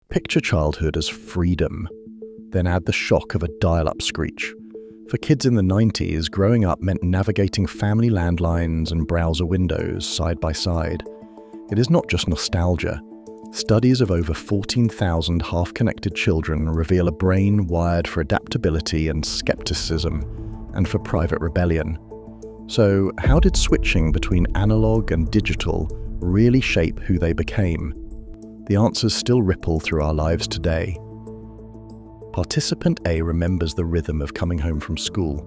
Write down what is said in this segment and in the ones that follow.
Picture childhood as freedom, then add the shock of a dial-up screech. For kids in the 90s, growing up meant navigating family landlines and browser windows side by side. It is not just nostalgia. Studies of over 14,000 half-connected children reveal a brain wired for adaptability and skepticism, and for private rebellion. So, how did switching between analog and digital really shape who they became? The answers still ripple through our lives today. Participant A remembers the rhythm of coming home from school.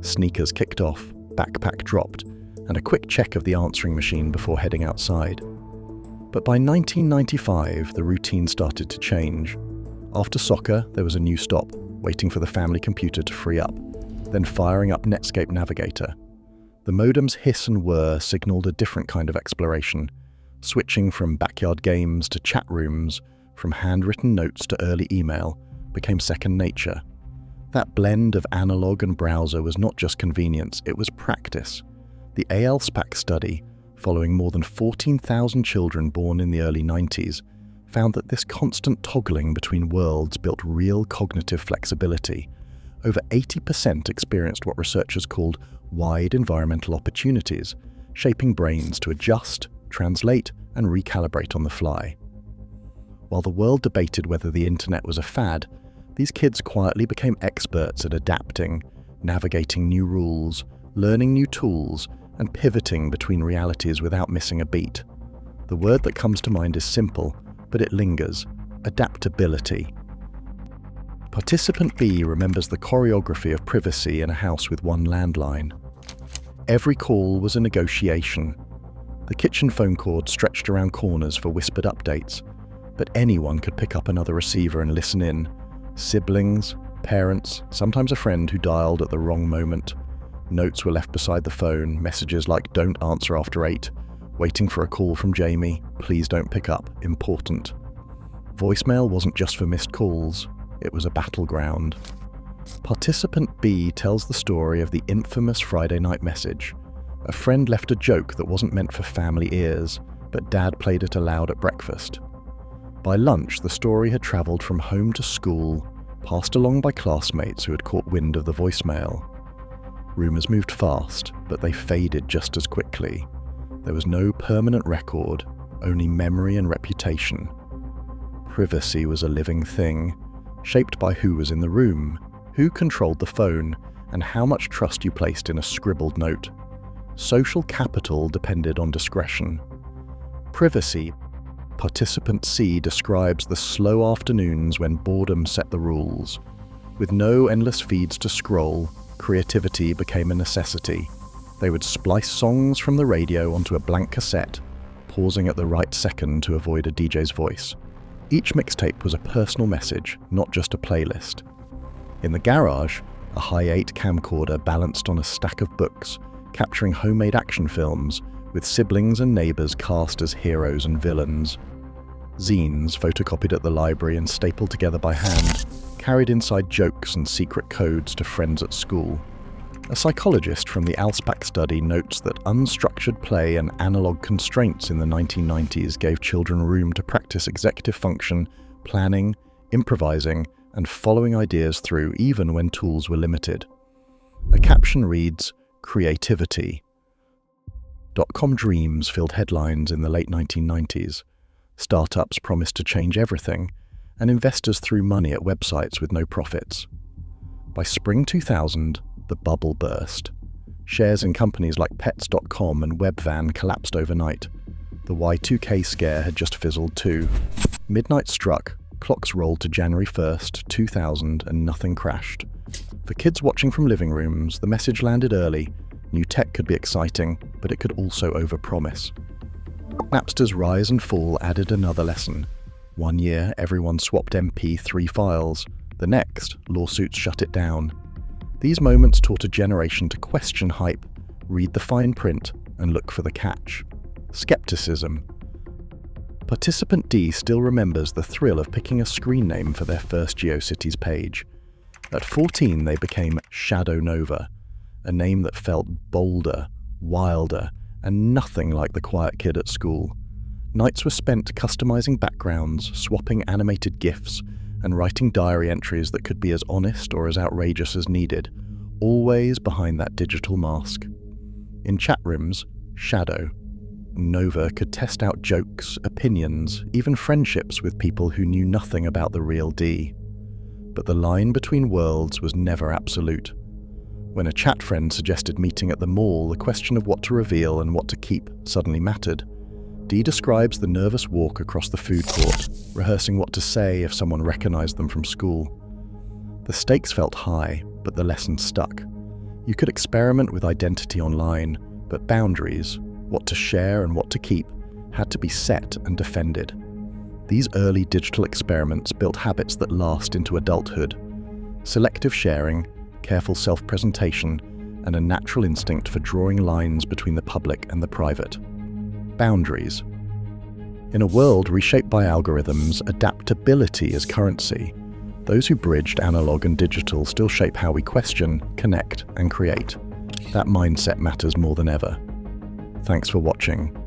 Sneakers kicked off, backpack dropped, and a quick check of the answering machine before heading outside. But by 1995, the routine started to change. After soccer, there was a new stop, waiting for the family computer to free up, then firing up Netscape Navigator. The modem's hiss and whir signaled a different kind of exploration, switching from backyard games to chat rooms, from handwritten notes to early email, became second nature. That blend of analog and browser was not just convenience, it was practice. The ALSPAC study, following more than 14,000 children born in the early 90s, found that this constant toggling between worlds built real cognitive flexibility. Over 80% experienced what researchers called wide environmental opportunities, shaping brains to adjust, translate, and recalibrate on the fly. While the world debated whether the internet was a fad, these kids quietly became experts at adapting, navigating new rules, learning new tools, and pivoting between realities without missing a beat. The word that comes to mind is simple, but it lingers: adaptability. Participant B remembers the choreography of privacy in a house with one landline. Every call was a negotiation. The kitchen phone cord stretched around corners for whispered updates, but anyone could pick up another receiver and listen in. Siblings, parents, sometimes a friend who dialed at the wrong moment. Notes were left beside the phone, messages like "don't answer after 8, waiting for a call from Jamie, please don't pick up, important." Voicemail wasn't just for missed calls, it was a battleground. Participant B tells the story of the infamous Friday night message. A friend left a joke that wasn't meant for family ears, but Dad played it aloud at breakfast. By lunch, the story had travelled from home to school, passed along by classmates who had caught wind of the voicemail. Rumours moved fast, but they faded just as quickly. There was no permanent record, only memory and reputation. Privacy was a living thing, shaped by who was in the room, who controlled the phone, and how much trust you placed in a scribbled note. Social capital depended on discretion. Privacy. Participant C describes the slow afternoons when boredom set the rules. With no endless feeds to scroll, creativity became a necessity. They would splice songs from the radio onto a blank cassette, pausing at the right second to avoid a DJ's voice. Each mixtape was a personal message, not just a playlist. In the garage, a Hi8 camcorder balanced on a stack of books, capturing homemade action films, with siblings and neighbours cast as heroes and villains. Zines, photocopied at the library and stapled together by hand, carried inside jokes and secret codes to friends at school. A psychologist from the ALSPAC study notes that unstructured play and analog constraints in the 1990s gave children room to practice executive function, planning, improvising, and following ideas through even when tools were limited. A caption reads, "Creativity." Dot-com dreams filled headlines in the late 1990s. Startups promised to change everything, and investors threw money at websites with no profits. By spring 2000, the bubble burst. Shares in companies like Pets.com and Webvan collapsed overnight. The Y2K scare had just fizzled too. Midnight struck, clocks rolled to January 1st, 2000, and nothing crashed. For kids watching from living rooms, the message landed early. New tech could be exciting, but it could also overpromise. Napster's rise and fall added another lesson. One year, everyone swapped MP3 files. The next, lawsuits shut it down. These moments taught a generation to question hype, read the fine print, and look for the catch. Skepticism. Participant D still remembers the thrill of picking a screen name for their first GeoCities page. At 14, they became Shadow Nova, a name that felt bolder, wilder, and nothing like the quiet kid at school. Nights were spent customizing backgrounds, swapping animated GIFs, and writing diary entries that could be as honest or as outrageous as needed, always behind that digital mask. In chat rooms, shadow. Nova could test out jokes, opinions, even friendships with people who knew nothing about the real Dee. But the line between worlds was never absolute. When a chat friend suggested meeting at the mall, the question of what to reveal and what to keep suddenly mattered. Dee describes the nervous walk across the food court, rehearsing what to say if someone recognized them from school. The stakes felt high, but the lesson stuck. You could experiment with identity online, but boundaries, what to share and what to keep, had to be set and defended. These early digital experiments built habits that last into adulthood. Selective sharing, careful self-presentation, and a natural instinct for drawing lines between the public and the private. Boundaries. In a world reshaped by algorithms, adaptability is currency. Those who bridged analog and digital still shape how we question, connect, and create. That mindset matters more than ever. Thanks for watching.